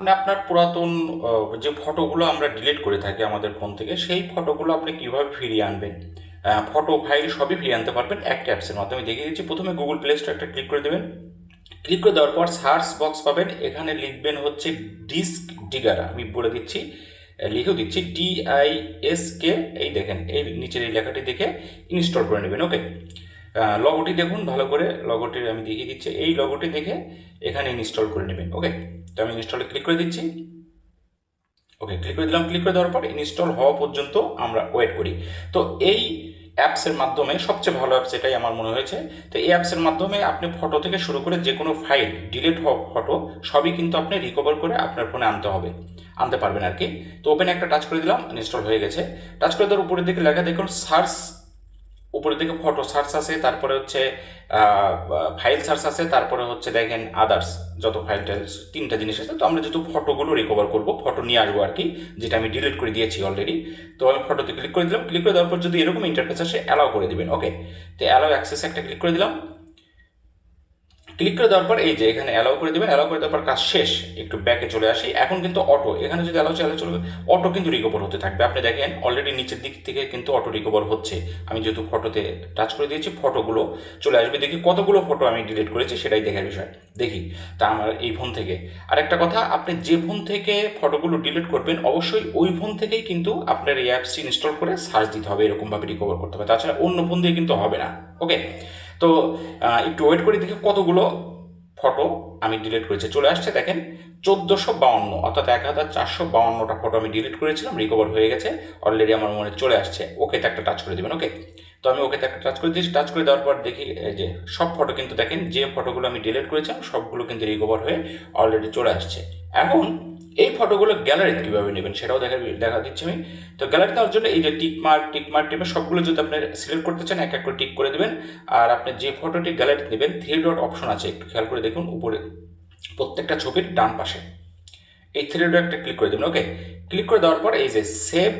মানে আপনার পুরাতন যে ফটোগুলো আমরা ডিলিট করে থাকি আমাদের ফোন থেকে, সেই ফটোগুলো আপনি কিভাবে ফিরিয়ে আনবেন, ফটো ফাইল সবই ফিরিয়ে আনতে পারবেন একটা অ্যাপসের মাধ্যমে। দেখিয়ে দিচ্ছি। প্রথমে গুগল প্লে স্টোর একটা ক্লিক করে দেবেন। ক্লিক করে দেওয়ার পর সার্চ বক্স পাবেন, এখানে লিখবেন হচ্ছে ডিস্ক ডিগার। আমি বলে দিচ্ছি, লিখেও দিচ্ছি, DISK। এই দেখেন, এই নিচের এই লেখাটি দেখে ইনস্টল করে নেবেন। ওকে, লগোটি দেখুন ভালো করে, লগোটি আমি দেখিয়ে দিচ্ছি, এই লগোটি দেখে এখানে ইনস্টল করে নেবেন। ওকে, তো আমি ইনস্টলে ক্লিক করে দিচ্ছি। ওকে, ক্লিক করে দিলাম। ক্লিক করে দেওয়ার পর ইনস্টল হওয়া পর্যন্ত আমরা ওয়েট করি। তো এই অ্যাপসের মাধ্যমে সবচেয়ে ভালো অ্যাপস এটাই আমার মনে হয়েছে। তো এই অ্যাপসের মাধ্যমে আপনি ফটো থেকে শুরু করে যে কোনো ফাইল, ডিলিট হওয়া ফটো সবই কিন্তু আপনি রিকভার করে আপনার ফোনে আনতে পারবেন আর কি। তো ওপেন একটা টাচ করে দিলাম, ইনস্টল হয়ে গেছে। টাচ করে দেওয়ার উপরের দিকে লেখা দেখুন সার্চ, উপরের দিকে ফটো সার্চ আছে, তারপরে হচ্ছে ফাইল সার্চ আছে, তারপরে হচ্ছে দেখেন আদার্স, যত ফাইল টাইল, তিনটা জিনিস আছে। তো আমরা যেহেতু ফটোগুলো রিকভার করবো, ফটো নিয়ে আসবো আর কি, যেটা আমি ডিলিট করে দিয়েছি অলরেডি। তো আমি ফটোতে ক্লিক করে দিলাম। ক্লিক করে দেওয়ার পর যদি এরকম ইন্টারফেস আসে, অ্যালাউ করে দিবেন। ওকে, তো অ্যালাউ অ্যাক্সেস একটা ক্লিক করে দিলাম। ক্লিক করে দেওয়ার পর এই যে এখানে অ্যালাউ করে দেবেন। অ্যালাউ করে দেওয়ার পর কাজ শেষ। একটু ব্যাকে চলে আসি। এখন কিন্তু অটো, এখানে যদি অ্যালাউ চলবে, অটো কিন্তু রিকভার হতে থাকবে। আপনি দেখেন অলরেডি নিচের দিক থেকে কিন্তু অটো রিকভার হচ্ছে। আমি যেহেতু ফটোতে টাচ করে দিয়েছি, ফটোগুলো চলে আসবে। দেখি কতগুলো ফটো আমি ডিলিট করেছি, সেটাই দেখার বিষয়। দেখি তা আমার এই ফোন থেকে। আরেকটা কথা, আপনি যে ফোন থেকে ফটোগুলো ডিলিট করবেন, অবশ্যই ওই ফোন থেকেই কিন্তু আপনার এই অ্যাপসটি ইনস্টল করে সার্চ দিতে হবে, এরকমভাবে রিকভার করতে হবে। তাছাড়া অন্য ফোন দিয়ে কিন্তু হবে না। ওকে, তো একটু ওয়েট করে দেখি কতগুলো ফটো আমি ডিলিট করেছি। চলে আসছে দেখেন 1452, অর্থাৎ 1452টা ফটো আমি ডিলিট করেছিলাম, রিকভার হয়ে গেছে অলরেডি, আমার মনে চলে আসছে। ওকেতে একটা টাচ করে দেবেন। ওকে, তো আমি ওকেতে একটা টাচ করে দিয়েছি। টাচ করে দেওয়ার পর দেখি এই যে সব ফটো কিন্তু দেখেন, যে ফটোগুলো আমি ডিলিট করেছিলাম সবগুলো কিন্তু রিকভার হয়ে অলরেডি চলে আসছে। এখন এই ফটোগুলো গ্যালারিতে কীভাবে নেবেন সেটাও দেখা দিচ্ছি আমি। তো গ্যালারি নেওয়ার জন্য এই যে টিকমার্ক টিপে সবগুলো যদি আপনি সিলেক্ট করতে চান, এক এক করে টিক করে দেবেন। আর আপনি যে ফটোটি গ্যালারিতে নেবেন, 3 ডট অপশন আছে, একটু খেয়াল করে দেখুন উপরে প্রত্যেকটা ছবির ডান পাশে এই 3 ডট একটা ক্লিক করে দেবেন। ওকে, ক্লিক করে দেওয়ার পর এই যে সেভ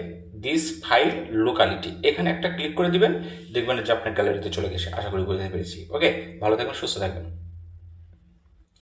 দিস ফাইল লোকালিটি, এখানে একটা ক্লিক করে দিবেন। দেখবেন যে আপনার গ্যালারিতে চলে গেছে। আশা করি বুঝতে পেরেছি। ওকে, ভালো থাকবেন, সুস্থ থাকবেন।